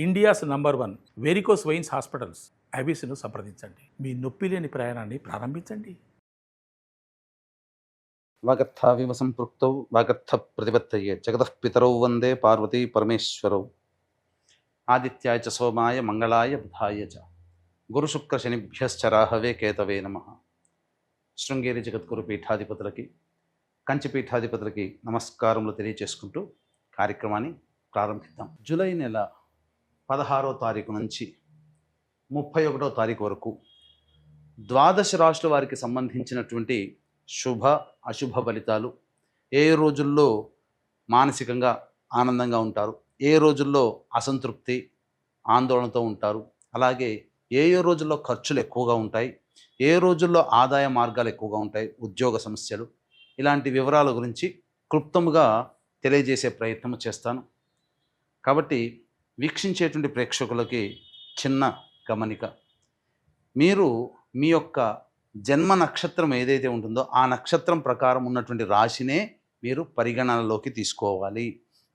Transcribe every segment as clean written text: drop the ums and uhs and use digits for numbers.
India's number 1 varicose veins hospitals ఐబీసీను సంప్రదించండి. మీ నొప్పి లేని ప్రయాణాన్ని ప్రారంభించండి. వాగర్థావివ సంపృక్తౌ వాగర్థ ప్రతిపత్తయే జగతః పితరౌ వందే పార్వతీ పరమేశ్వరౌ. ఆదిత్యాయ చ సోమాయ మంగళాయ బుధాయ చ గురుశుక్ర శనిభ్యశ్చ రాహవే కేతవే నమః. శృంగేరి జగద్గురు పీఠాధిపతులకి, కంచి పీఠాధిపతులకి నమస్కారములు తెలియచేసుకుంటూ కార్యక్రమాన్ని ప్రారంభిద్దాం. జూలై నెల 16వ తారీఖు నుంచి 31వ తారీఖు వరకు ద్వాదశ రాశుల వారికి సంబంధించినటువంటి శుభ అశుభ ఫలితాలు, ఏ రోజుల్లో మానసికంగా ఆనందంగా ఉంటారు, ఏ రోజుల్లో అసంతృప్తి ఆందోళనతో ఉంటారు, అలాగే ఏ రోజుల్లో ఖర్చులు ఎక్కువగా ఉంటాయి, ఏ రోజుల్లో ఆదాయ మార్గాలు ఎక్కువగా ఉంటాయి, ఉద్యోగ సమస్యలు, ఇలాంటి వివరాల గురించి క్లుప్తంగా తెలియజేసే ప్రయత్నం చేస్తాను. కాబట్టి వీక్షించేటువంటి ప్రేక్షకులకి చిన్న గమనిక, మీరు మీ యొక్క జన్మ నక్షత్రం ఏదైతే ఉంటుందో ఆ నక్షత్రం ప్రకారం ఉన్నటువంటి రాశినే మీరు పరిగణనలోకి తీసుకోవాలి.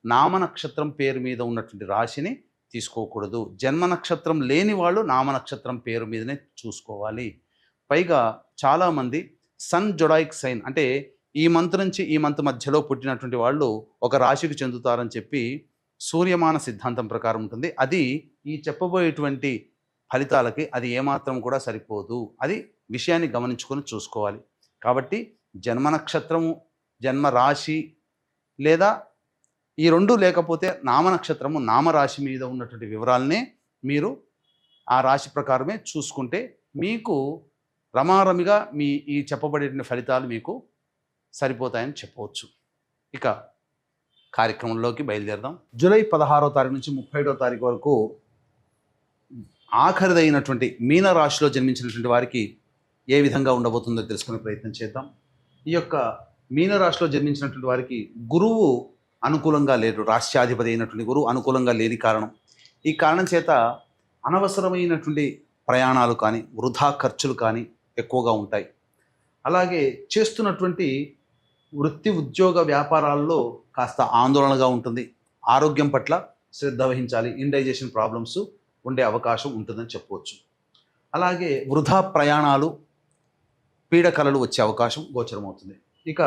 నామ నక్షత్రం పేరు మీద ఉన్నటువంటి రాశిని తీసుకోకూడదు. జన్మ నక్షత్రం లేని వాళ్ళు నామ నక్షత్రం పేరు మీదనే చూసుకోవాలి. పైగా చాలామంది సన్ జొడాయిక్ సైన్ అంటే ఈ మంత్ నుంచి ఈ మంత్ మధ్యలో పుట్టినటువంటి వాళ్ళు ఒక రాశికి చెందుతారని చెప్పి సూర్యమాన సిద్ధాంతం ప్రకారం ఉంటుంది. అది ఈ చెప్పబోయేటువంటి ఫలితాలకి అది ఏమాత్రం కూడా సరిపోదు. అది విషయాన్ని గమనించుకొని చూసుకోవాలి. కాబట్టి జన్మ నక్షత్రము, జన్మ రాశి లేదా ఈ రెండు లేకపోతే నామ నక్షత్రము, నామరాశి మీద ఉన్నటువంటి వివరాలనే మీరు ఆ రాశి ప్రకారమే చూసుకుంటే మీకు రమారమిగా మీ ఈ చెప్పబడే ఫలితాలు మీకు సరిపోతాయని చెప్పవచ్చు. ఇక కార్యక్రమంలోకి బయలుదేరదాం. జూలై 16వ తారీఖు నుంచి 31వ తారీఖు వరకు ఆఖరిదైనటువంటి మీనరాశిలో జన్మించినటువంటి వారికి ఏ విధంగా ఉండబోతుందో తెలుసుకునే ప్రయత్నం చేద్దాం. ఈ యొక్క మీనరాశిలో జన్మించినటువంటి వారికి గురువు అనుకూలంగా లేరు. రాష్ట్రాధిపతి అయినటువంటి గురువు అనుకూలంగా లేని కారణం, ఈ కారణం చేత అనవసరమైనటువంటి ప్రయాణాలు కానీ వృధా ఖర్చులు కానీ ఎక్కువగా ఉంటాయి. అలాగే చేస్తున్నటువంటి వృత్తి ఉద్యోగ వ్యాపారాల్లో కాస్త ఆందోళనగా ఉంటుంది. ఆరోగ్యం పట్ల శ్రద్ధ వహించాలి. ఇండైజెషన్ ప్రాబ్లమ్స్ ఉండే అవకాశం ఉంటుందని చెప్పవచ్చు. అలాగే వృధా ప్రయాణాలు, పీడకలలు వచ్చే అవకాశం గోచరమవుతుంది. ఇక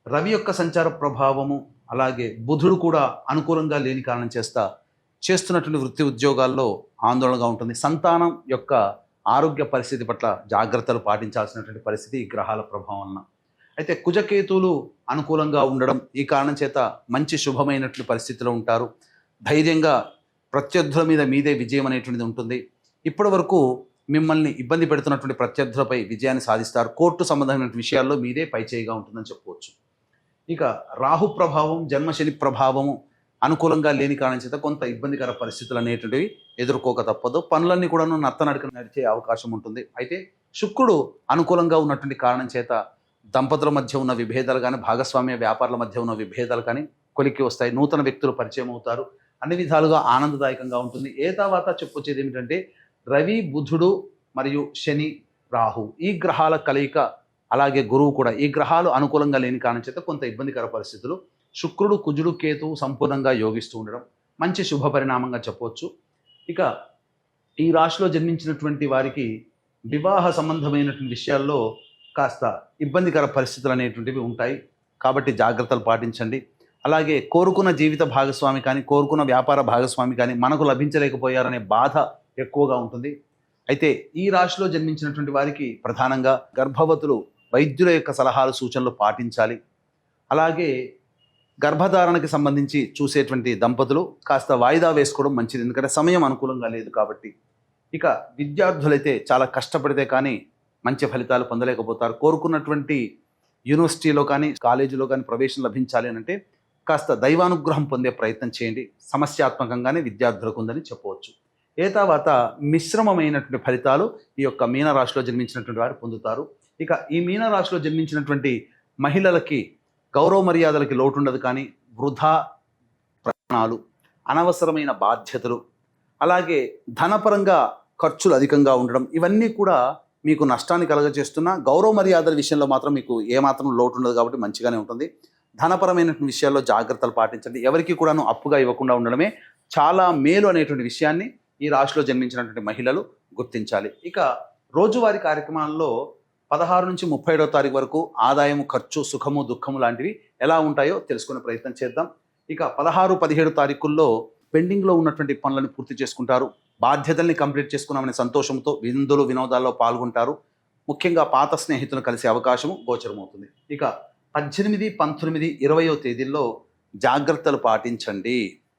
రవి యొక్క సంచార ప్రభావము, అలాగే బుధుడు కూడా అనుకూలంగా లేని కారణం చేస్తున్నటువంటి వృత్తి ఉద్యోగాల్లో ఆందోళనగా ఉంటుంది. సంతానం యొక్క ఆరోగ్య పరిస్థితి పట్ల జాగ్రత్తలు పాటించాల్సినటువంటి పరిస్థితి ఈ గ్రహాల ప్రభావం వలన. అయితే కుజకేతువులు అనుకూలంగా ఉండడం, ఈ కారణం చేత మంచి శుభమైనటువంటి పరిస్థితిలో ఉంటారు. ధైర్యంగా ప్రత్యర్థుల మీద మీదే విజయం అనేటువంటిది ఉంటుంది. ఇప్పటి వరకు మిమ్మల్ని ఇబ్బంది పెడుతున్నటువంటి ప్రత్యర్థులపై విజయాన్ని సాధిస్తారు. కోర్టు సంబంధమైన విషయాల్లో మీదే పైచేయిగా ఉంటుందని చెప్పవచ్చు. ఇక రాహు ప్రభావం, జన్మశని ప్రభావము అనుకూలంగా లేని కారణం చేత కొంత ఇబ్బందికర పరిస్థితులు అనేటువంటివి ఎదుర్కోక తప్పదు. పనులన్నీ కూడా నత్తనడక నడిచే అవకాశం ఉంటుంది. అయితే శుక్రుడు అనుకూలంగా ఉన్నటువంటి కారణం చేత దంపతుల మధ్య ఉన్న విభేదాలు కానీ, భాగస్వామ్య వ్యాపారాల మధ్య ఉన్న విభేదాలు కానీ కొలిక్కి వస్తాయి. నూతన వ్యక్తులు పరిచయం అవుతారు. అన్ని విధాలుగా ఆనందదాయకంగా ఉంటుంది. తర్వాత చెప్పొచ్చేది ఏమిటంటే రవి, బుధుడు మరియు శని, రాహు ఈ గ్రహాల కలయిక, అలాగే గురువు కూడా, ఈ గ్రహాలు అనుకూలంగా లేని కారణం చేత కొంత ఇబ్బందికర పరిస్థితులు. శుక్రుడు, కుజుడు, కేతువు సంపూర్ణంగా యోగిస్తూ ఉండడం మంచి శుభ పరిణామంగా చెప్పవచ్చు. ఇక ఈ రాశిలో జన్మించినటువంటి వారికి వివాహ సంబంధమైనటువంటి విషయాల్లో కాస్త ఇబ్బందికర పరిస్థితులు అనేటువంటివి ఉంటాయి. కాబట్టి జాగ్రత్తలు పాటించండి. అలాగే కోరుకున్న జీవిత భాగస్వామి కానీ, కోరుకున్న వ్యాపార భాగస్వామి కానీ మనకు లభించలేకపోయారనే బాధ ఎక్కువగా ఉంటుంది. అయితే ఈ రాశిలో జన్మించినటువంటి వారికి ప్రధానంగా గర్భవతులు వైద్యుల యొక్క సలహాలు, సూచనలు పాటించాలి. అలాగే గర్భధారణకి సంబంధించి చూసేటువంటి దంపతులు కాస్త వాయిదా వేసుకోవడం మంచిది, ఎందుకంటే సమయం అనుకూలంగా లేదు కాబట్టి. ఇక విద్యార్థులైతే చాలా కష్టపడితే కానీ మంచి ఫలితాలు పొందలేకపోతారు. కోరుకున్నటువంటి యూనివర్సిటీలో కానీ, కాలేజీలో కానీ ప్రవేశం లభించాలి అని అంటే కాస్త దైవానుగ్రహం పొందే ప్రయత్నం చేయండి. సమస్యాత్మకంగానే విద్యార్థులకు ఉందని చెప్పవచ్చు. తర్వాత మిశ్రమమైనటువంటి ఫలితాలు ఈ యొక్క మీనరాశిలో జన్మించినటువంటి వారు పొందుతారు. ఇక ఈ మీనరాశిలో జన్మించినటువంటి మహిళలకి గౌరవ మర్యాదలకి లోటు ఉండదు, కానీ వృధా ప్రయాణాలు, అనవసరమైన బాధ్యతలు, అలాగే ధనపరంగా ఖర్చులు అధికంగా ఉండడం, ఇవన్నీ కూడా మీకు నష్టాన్ని కలగజేస్తున్న గౌరవ మర్యాదల విషయంలో మాత్రం మీకు ఏమాత్రం లోటు ఉండదు కాబట్టి మంచిగానే ఉంటుంది. ధనపరమైన విషయాల్లో జాగ్రత్తలు పాటించండి. ఎవరికి కూడాను అప్పుగా ఇవ్వకుండా ఉండడమే చాలా మేలు అనేటువంటి విషయాన్ని ఈ రాశిలో జన్మించినటువంటి మహిళలు గుర్తించాలి. ఇక రోజువారీ కార్యక్రమాల్లో 16 నుంచి 31వ తారీఖు వరకు ఆదాయము, ఖర్చు, సుఖము, దుఃఖము లాంటివి ఎలా ఉంటాయో తెలుసుకునే ప్రయత్నం చేద్దాం. ఇక 16, 17 తారీఖుల్లో పెండింగ్లో ఉన్నటువంటి పనులను పూర్తి చేసుకుంటారు. బాధ్యతల్ని కంప్లీట్ చేసుకున్నామనే సంతోషంతో విందులు, వినోదాల్లో పాల్గొంటారు. ముఖ్యంగా పాత స్నేహితులను కలిసే అవకాశము గోచరమవుతుంది. ఇక 18, 19, 20వ తేదీల్లో జాగ్రత్తలు పాటించండి.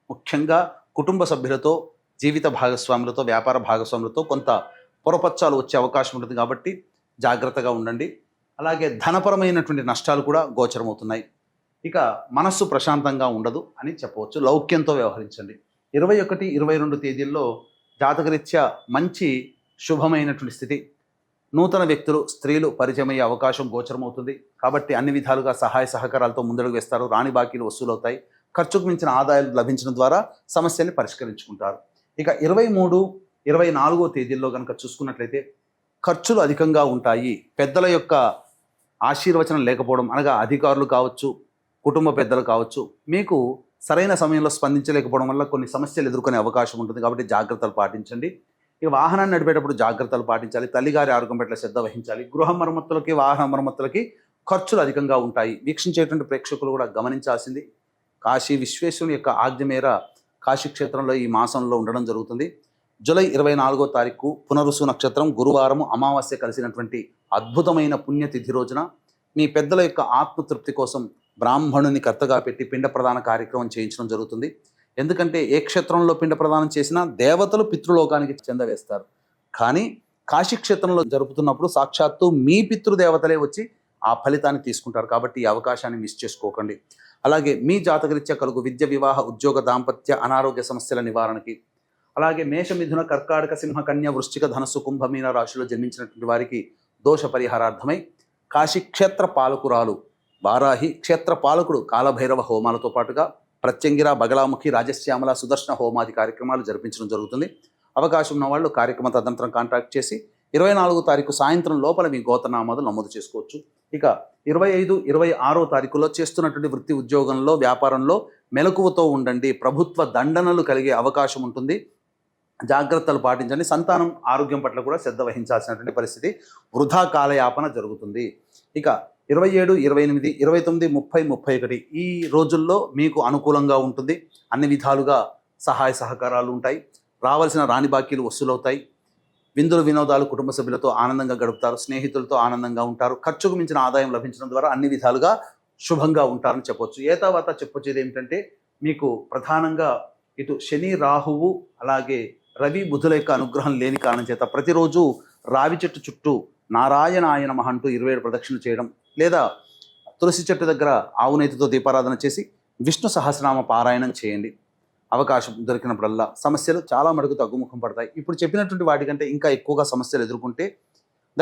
ముఖ్యంగా కుటుంబ సభ్యులతో, జీవిత భాగస్వాములతో, వ్యాపార భాగస్వాములతో కొంత పొరపచ్చాలు వచ్చే అవకాశం ఉంటుంది కాబట్టి జాగ్రత్తగా ఉండండి. అలాగే ధనపరమైనటువంటి నష్టాలు కూడా గోచరమవుతున్నాయి. ఇక మనస్సు ప్రశాంతంగా ఉండదు అని చెప్పవచ్చు. లౌక్యంతో వ్యవహరించండి. 21, 22 తేదీల్లో జాతకరీత్యా మంచి శుభమైనటువంటి స్థితి. నూతన వ్యక్తులు, స్త్రీలు పరిచయం అయ్యే అవకాశం గోచరమవుతుంది కాబట్టి అన్ని విధాలుగా సహాయ సహకారాలతో ముందడుగు వేస్తారు. రాని బాకీలు వసూలవుతాయి. ఖర్చుకు మించిన ఆదాయాలు లభించడం ద్వారా సమస్యల్ని పరిష్కరించుకుంటారు. ఇక 23, 24వ తేదీల్లో కనుక చూసుకున్నట్లయితే ఖర్చులు అధికంగా ఉంటాయి. పెద్దల యొక్క ఆశీర్వచనం లేకపోవడం, అనగా అధికారులు కావచ్చు, కుటుంబ పెద్దలు కావచ్చు, మీకు సరైన సమయంలో స్పందించలేకపోవడం వల్ల కొన్ని సమస్యలు ఎదుర్కొనే అవకాశం ఉంటుంది కాబట్టి జాగ్రత్తలు పాటించండి. ఇక వాహనాన్ని నడిపేటప్పుడు జాగ్రత్తలు పాటించాలి. తల్లిగారి ఆరోగ్యం పట్ల శ్రద్ధ వహించాలి. గృహ మరమ్మతులకి, వాహన మరమ్మతులకి ఖర్చులు అధికంగా ఉంటాయి. వీక్షించేటువంటి ప్రేక్షకులు కూడా గమనించాల్సింది, కాశీ విశ్వేశ్వరుని యొక్క ఆజ్ఞ మేర కాశీ క్షేత్రంలో ఈ మాసంలో ఉండడం జరుగుతుంది. జూలై 24వ తారీఖు పునరుసు నక్షత్రం, గురువారము, అమావాస్య కలిసినటువంటి అద్భుతమైన పుణ్యతిథి రోజున మీ పెద్దల యొక్క ఆత్మతృప్తి కోసం బ్రాహ్మణుని కర్తగా పెట్టి పిండ ప్రదాన కార్యక్రమం చేయించడం జరుగుతుంది. ఎందుకంటే ఏ క్షేత్రంలో పిండ ప్రదానం చేసినా దేవతలు పితృలోకానికి చెందవేస్తారు. కానీ కాశీ క్షేత్రంలో జరుపుతున్నప్పుడు సాక్షాత్తు మీ పితృదేవతలే వచ్చి ఆ ఫలితాన్ని తీసుకుంటారు కాబట్టి ఈ అవకాశాన్ని మిస్ చేసుకోకండి. అలాగే మీ జాతకరీత్యా కలుగు విద్య, వివాహ, ఉద్యోగ, దాంపత్య, అనారోగ్య సమస్యల నివారణకి, అలాగే మేష, మిథున, కర్కాటక, సింహ, కన్య, వృశ్చిక, ధనస్సు, కుంభ, మీన రాశిలో జన్మించినటువంటి వారికి దోష పరిహారార్థమై కాశీ క్షేత్ర పాలకురాలు వారాహి, క్షేత్ర పాలకుడు కాలభైరవ హోమాలతో పాటుగా ప్రత్యంగిర, బగలాముఖి, రాజశ్యామల, సుదర్శన హోమాది కార్యక్రమాలు జరిపించడం జరుగుతుంది. అవకాశం ఉన్న వాళ్ళు కార్యక్రమ తదనంతరం కాంటాక్ట్ చేసి 24వ తారీఖు సాయంత్రం లోపల మీ గోత్రనామాలు నమోదు చేసుకోవచ్చు. ఇక 25, 26వ తారీఖులో చేస్తున్నటువంటి వృత్తి, ఉద్యోగంలో, వ్యాపారంలో మెలకువతో ఉండండి. ప్రభుత్వ దండనలు కలిగే అవకాశం ఉంటుంది. జాగ్రత్తలు పాటించండి. సంతానం ఆరోగ్యం పట్ల కూడా శ్రద్ధ వహించాల్సినటువంటి పరిస్థితి, వృధా కాలయాపన జరుగుతుంది. ఇక 27, 28, 29, 30, 31 ఈ రోజుల్లో మీకు అనుకూలంగా ఉంటుంది. అన్ని విధాలుగా సహాయ సహకారాలు ఉంటాయి. రావాల్సిన రాని బాకీలు వసూలవుతాయి. విందులు, వినోదాలు కుటుంబ సభ్యులతో ఆనందంగా గడుపుతారు. స్నేహితులతో ఆనందంగా ఉంటారు. ఖర్చుకు మించిన ఆదాయం లభించడం ద్వారా అన్ని విధాలుగా శుభంగా ఉంటారని చెప్పొచ్చు. ఏ తర్వాత చెప్పొచ్చేది ఏమిటంటే మీకు ప్రధానంగా ఇటు శని, రాహువు, అలాగే రవి, బుధుల యొక్క అనుగ్రహం లేని కారణం చేత ప్రతిరోజు రావి చెట్టు చుట్టూ నారాయణాయ నమః అంటూ 27 ప్రదక్షిణలు చేయడం, లేదా తులసి చెట్టు దగ్గర ఆవునేతితో దీపారాధన చేసి విష్ణు సహస్రనామ పారాయణం చేయండి. అవకాశం దొరికినప్పుడల్లా సమస్యలు చాలా మటుకు తగ్గుముఖం పడతాయి. ఇప్పుడు చెప్పినటువంటి వాటికంటే ఇంకా ఎక్కువగా సమస్యలు ఎదుర్కొంటే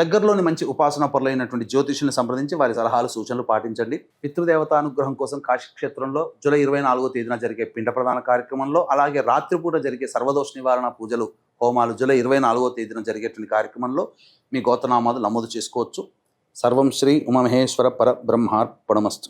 దగ్గరలోని మంచి ఉపాసనా పరులైనటువంటి జ్యోతిషుల్ని సంప్రదించి వారి సలహాలు, సూచనలు పాటించండి. పితృదేవతానుగ్రహం కోసం కాశీ క్షేత్రంలో జూలై 24వ తేదీన జరిగే పిండ ప్రదాన కార్యక్రమంలో, అలాగే రాత్రిపూట జరిగే సర్వదోష నివారణ పూజలు, హోమాలు జూలై 24వ తేదీన జరిగేటువంటి కార్యక్రమంలో మీ గోత్రనామాలు నమోదు చేసుకోవచ్చు. సర్వం శ్రీ ఉమామహేశ్వర పరబ్రహ్మార్పణమస్తు.